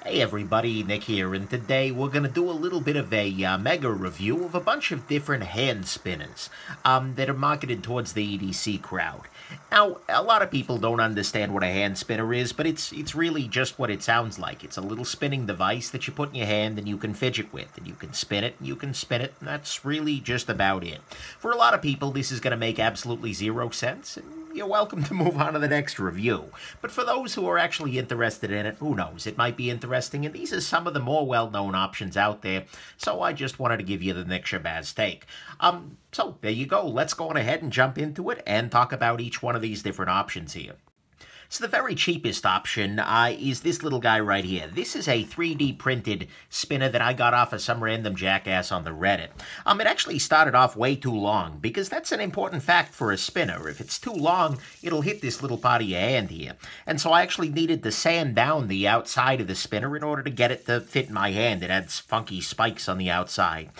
Hey everybody, Nick here, and today we're going to do a little bit of a mega review of a bunch of different hand spinners that are marketed towards the EDC crowd. Now, a lot of people don't understand what a hand spinner is, but it's really just what it sounds like. It's a little spinning device that you put in your hand and you can fidget with, and you can spin it, and you can spin it, and that's really just about it. For a lot of people, this is going to make absolutely zero sense, and you're welcome to move on to the next review. But for those who are actually interested in it, who knows, it might be interesting, and these are some of the more well-known options out there, so I just wanted to give you the Nick Shabazz take. So there you go, let's go on ahead and jump into it and talk about each one of these different options here. So the very cheapest option is this little guy right here. This is a 3D printed spinner that I got off of some random jackass on the Reddit. It actually started off way too long, because that's an important fact for a spinner. If it's too long, it'll hit this little part of your hand here. And so I actually needed to sand down the outside of the spinner in order to get it to fit in my hand. It had funky spikes on the outside.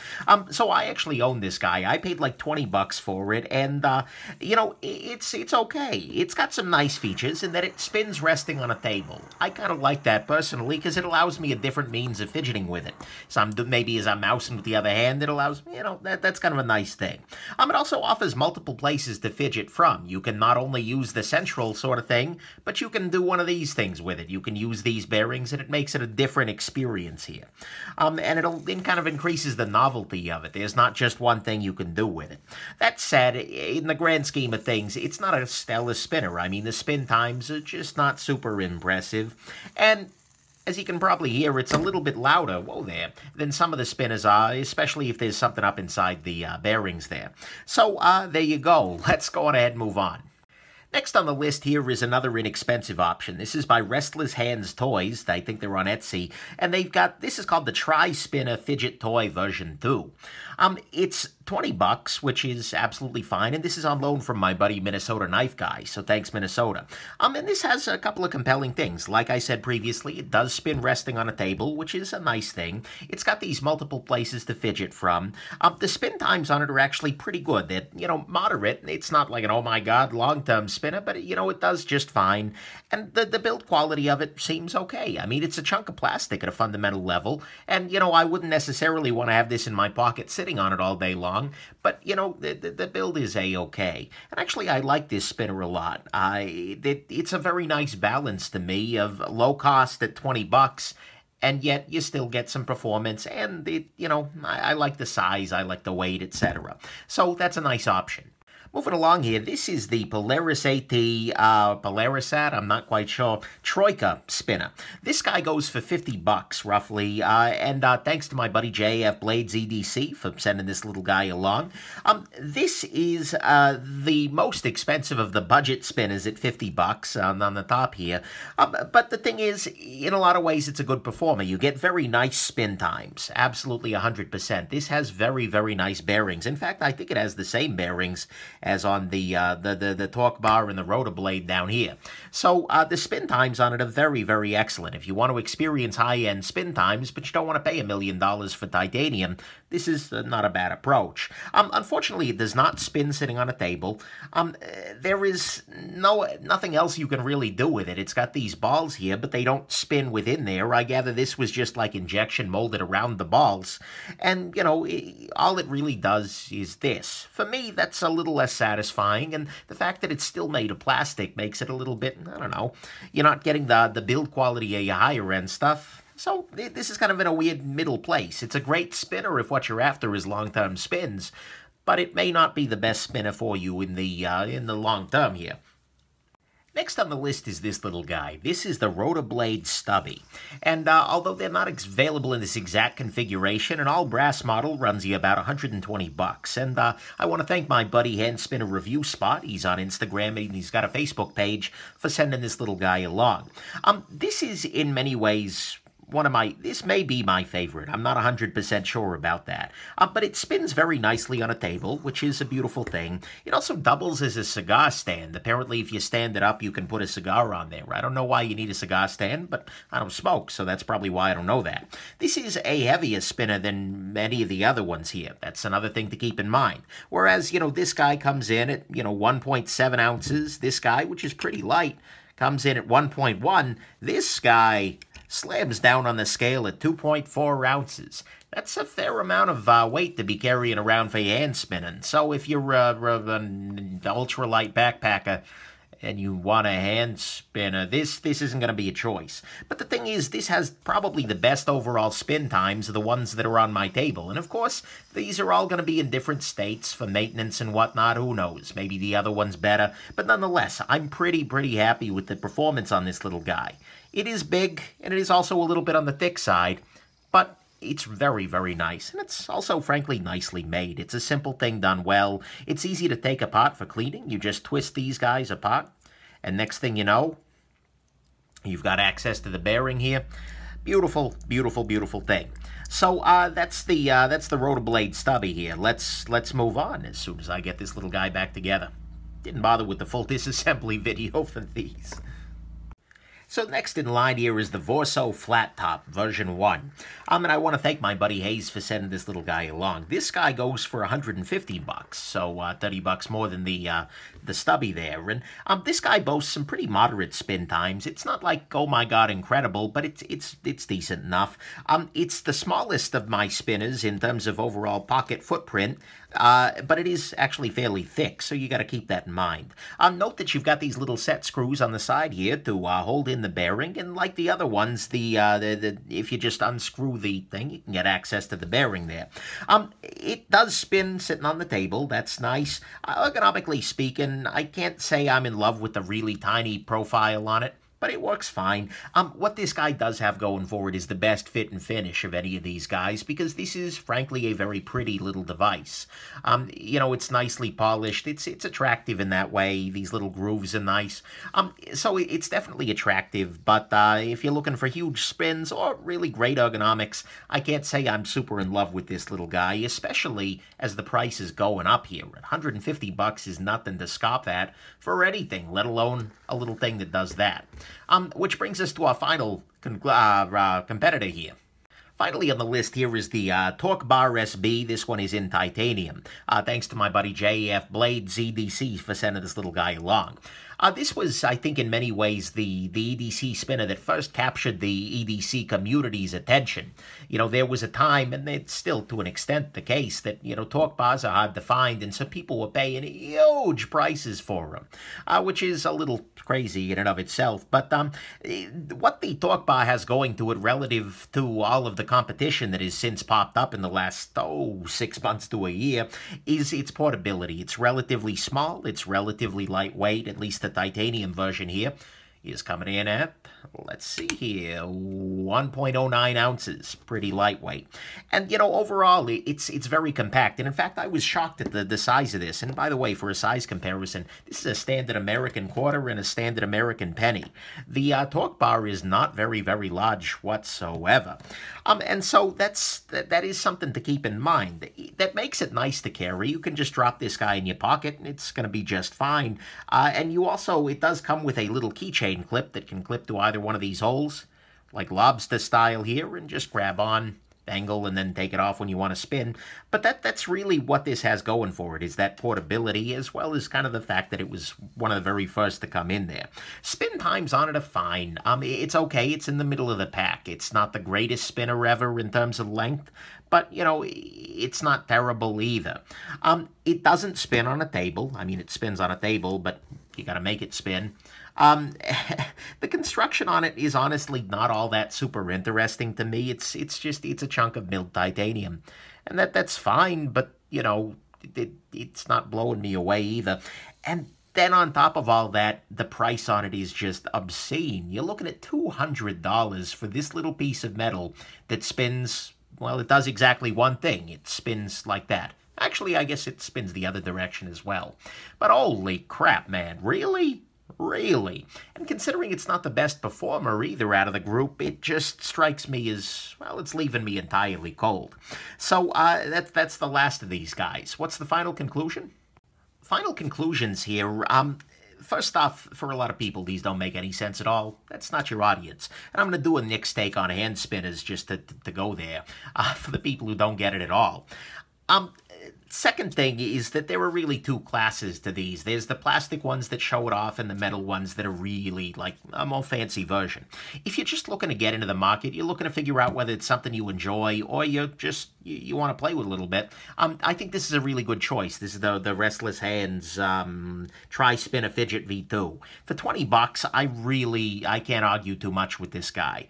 So I actually own this guy. I paid like 20 bucks for it, and, you know, it's okay. It's got some nice features, and that it spins resting on a table. I kind of like that personally because it allows me a different means of fidgeting with it. Maybe as I'm mousing with the other hand, it allows, you know, that's kind of a nice thing. It also offers multiple places to fidget from. You can not only use the central sort of thing, but you can do one of these things with it. You can use these bearings, and it makes it a different experience here. And it kind of increases the novelty of it. There's not just one thing you can do with it. That said, in the grand scheme of things, it's not a stellar spinner. I mean, the spin times are just not super impressive, and as you can probably hear, it's a little bit louder, whoa there, than some of the spinners are, especially if there's something up inside the bearings there. So, there you go. Let's go on ahead and move on. Next on the list here is another inexpensive option. This is by Restless Hands Toys. I think they're on Etsy. And this is called the TriSpinner Fidget Toy version 2. It's 20 bucks, which is absolutely fine, and this is on loan from my buddy Minnesota Knife Guy, so thanks Minnesota. And this has a couple of compelling things. Like I said previously, it does spin resting on a table, which is a nice thing. It's got these multiple places to fidget from. The spin times on it are actually pretty good. They're, you know, moderate. It's not like an, oh my god, long-term spinner, but, you know, it does just fine. And the build quality of it seems okay. I mean, it's a chunk of plastic at a fundamental level, and, you know, I wouldn't necessarily want to have this in my pocket sitting on it all day long. But, you know, the build is A-okay. And actually, I like this spinner a lot. It's a very nice balance to me of low cost at 20 bucks, and yet you still get some performance, and, you know, I like the size, I like the weight, etc. So that's a nice option. Moving along here, this is the PolarisAT, I'm not quite sure, Troika spinner. This guy goes for 50 bucks, roughly, and thanks to my buddy JF Blades EDC for sending this little guy along. This is the most expensive of the budget spinners at 50 bucks on the top here. But the thing is, in a lot of ways, it's a good performer. You get very nice spin times, absolutely 100%. This has very, very nice bearings. In fact, I think it has the same bearings as on the Torqbar and the Rotablade down here. So the spin times on it are very, very excellent. If you want to experience high-end spin times, but you don't want to pay $1 million for titanium, this is not a bad approach. Unfortunately, it does not spin sitting on a table. There is nothing else you can really do with it. It's got these balls here, but they don't spin within there. I gather this was just like injection molded around the balls. And, you know, all it really does is this. For me, that's a little less satisfying, and the fact that it's still made of plastic makes it a little bit, I don't know, you're not getting the build quality of your higher-end stuff. So this is kind of in a weird middle place. It's a great spinner if what you're after is long-term spins, but it may not be the best spinner for you in the long term here. Next on the list is this little guy. This is the Rotablade Stubby. And although they're not available in this exact configuration, an all-brass model runs you about 120 bucks. And I want to thank my buddy Hand Spinner Review Spot. He's on Instagram and he's got a Facebook page for sending this little guy along. This is in many ways this may be my favorite. I'm not 100% sure about that. But it spins very nicely on a table, which is a beautiful thing. It also doubles as a cigar stand. Apparently, if you stand it up, you can put a cigar on there. I don't know why you need a cigar stand, but I don't smoke, so that's probably why I don't know that. This is a heavier spinner than many of the other ones here. That's another thing to keep in mind. Whereas, you know, this guy comes in at, 1.7 ounces. This guy, which is pretty light, comes in at 1.1. This guy slams down on the scale at 2.4 ounces. That's a fair amount of weight to be carrying around for your hand spinning. So if you're an ultralight backpacker and you want a hand spinner, this isn't going to be a choice. But the thing is, this has probably the best overall spin times of the ones that are on my table. And of course, these are all going to be in different states for maintenance and whatnot. Who knows? Maybe the other one's better. But nonetheless, I'm pretty happy with the performance on this little guy. It is big, and it is also a little bit on the thick side, but it's very, very nice, and it's also, frankly, nicely made. It's a simple thing done well. It's easy to take apart for cleaning. You just twist these guys apart, and next thing you know, you've got access to the bearing here. Beautiful, beautiful, beautiful thing. So that's the Rotablade Stubby here. Let's move on as soon as I get this little guy back together. Didn't bother with the full disassembly video for these. So next in line here is the Vorso Flat Top version 1. And I want to thank my buddy Hayes for sending this little guy along. This guy goes for $150, so $30 more than the Stubby there. And this guy boasts some pretty moderate spin times. It's not like, oh my god, incredible, but it's decent enough. It's the smallest of my spinners in terms of overall pocket footprint, but it is actually fairly thick, so you got to keep that in mind. Note that you've got these little set screws on the side here to hold in the bearing, and like the other ones, if you just unscrew the thing, you can get access to the bearing there. It does spin sitting on the table. That's nice. Ergonomically speaking, I can't say I'm in love with the really tiny profile on it, but it works fine. What this guy does have going for it is the best fit and finish of any of these guys, because this is, frankly, a very pretty little device. You know, it's nicely polished. It's attractive in that way. These little grooves are nice. So it's definitely attractive, but if you're looking for huge spins or really great ergonomics, I can't say I'm super in love with this little guy, especially as the price is going up here. $150 is nothing to scoff at for anything, let alone a little thing that does that. Which brings us to our final competitor here. Finally on the list here is the Torqbar SB. This one is in titanium. Thanks to my buddy JF Blades EDC for sending this little guy along. This was, I think, in many ways, the EDC spinner that first captured the EDC community's attention. You know, there was a time, and it's still to an extent the case, that, you know, Torqbars are hard to find, and so people were paying huge prices for them, which is a little crazy in and of itself. But what the Torqbar has going to it relative to all of the competition that has since popped up in the last, 6 months to a year, is its portability. It's relatively small, it's relatively lightweight, at least the titanium version here is coming in at, let's see here, 1.09 ounces, pretty lightweight. And, you know, overall, it's very compact. And, in fact, I was shocked at the size of this. And, by the way, for a size comparison, this is a standard American quarter and a standard American penny. The Torqbar is not very, very large whatsoever. And so that is something to keep in mind. That makes it nice to carry. You can just drop this guy in your pocket, and it's going to be just fine. And you also, it does come with a little keychain clip that can clip to either one of these holes, like lobster style here, and just grab on, angle, and then take it off when you want to spin. But that's really what this has going for it, is that portability, as well as kind of the fact that it was one of the very first to come in there. Spin times on it are fine. It's okay. It's in the middle of the pack. It's not the greatest spinner ever in terms of length, but, you know, it's not terrible either. It doesn't spin on a table. I mean, it spins on a table, but you got to make it spin. The construction on it is honestly not all that super interesting to me. It's a chunk of milled titanium, and that's fine, but, you know, it's not blowing me away either. And then on top of all that, the price on it is just obscene. You're looking at $200 for this little piece of metal that spins, well, it does exactly one thing. It spins like that. Actually, I guess it spins the other direction as well. But holy crap, man, really? Really? And considering it's not the best performer either out of the group, it just strikes me as, well, it's leaving me entirely cold. So that's the last of these guys. What's the final conclusion? Final conclusions here. First off, for a lot of people, these don't make any sense at all. That's not your audience. And I'm going to do a Nick's take on hand spinners just to go there, for the people who don't get it at all. Second thing is that there are really two classes to these. There's the plastic ones that show it off and the metal ones that are really like a more fancy version. If you're just looking to get into the market, you're looking to figure out whether it's something you enjoy or you want to play with a little bit, I think this is a really good choice. This is the Restless Hands TriSpinner Fidget V2. For 20 bucks, I can't argue too much with this guy.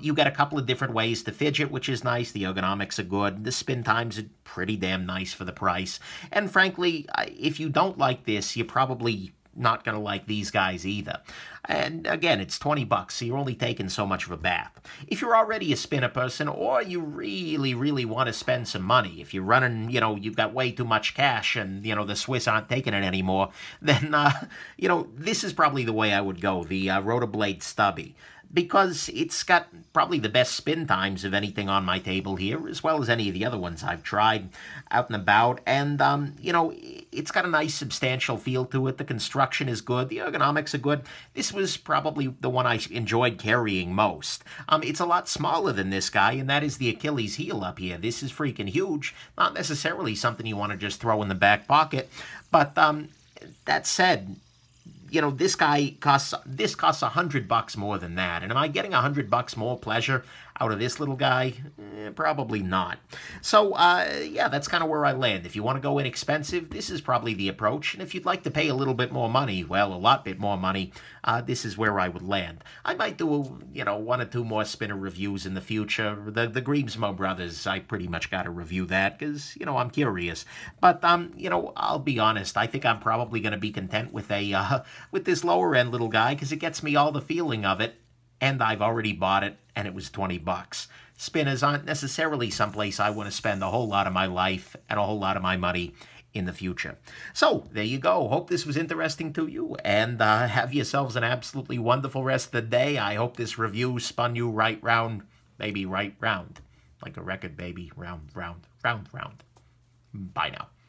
You get a couple of different ways to fidget, which is nice. The ergonomics are good. The spin times are pretty damn nice for the price. And frankly, if you don't like this, you're probably not going to like these guys either. And again, it's 20 bucks, so you're only taking so much of a bath. If you're already a spinner person, or you really, really want to spend some money, if you're running, you've got way too much cash and, the Swiss aren't taking it anymore, then, this is probably the way I would go, the Rotablade Stubby. Because it's got probably the best spin times of anything on my table here, as well as any of the other ones I've tried out and about. And, it's got a nice substantial feel to it. The construction is good. The ergonomics are good. This was probably the one I enjoyed carrying most. It's a lot smaller than this guy, and that is the Achilles heel up here. This is freaking huge. Not necessarily something you want to just throw in the back pocket. But that said, this guy costs $100 more than that. And am I getting $100 more pleasure out of this little guy? Probably not. So, yeah, that's kind of where I land. If you want to go inexpensive, this is probably the approach. And if you'd like to pay a little bit more money, well, a lot bit more money, this is where I would land. I might do, one or two more spinner reviews in the future. The Greemsmo brothers, I pretty much got to review that because, I'm curious. But, I'll be honest. I think I'm probably going to be content with with this lower end little guy because it gets me all the feeling of it. And I've already bought it, and it was 20 bucks. Spinners aren't necessarily someplace I want to spend a whole lot of my life and a whole lot of my money in the future. So, there you go. Hope this was interesting to you, and have yourselves an absolutely wonderful rest of the day. I hope this review spun you right round, baby, right round. Like a record, baby, round, round, round, round. Bye now.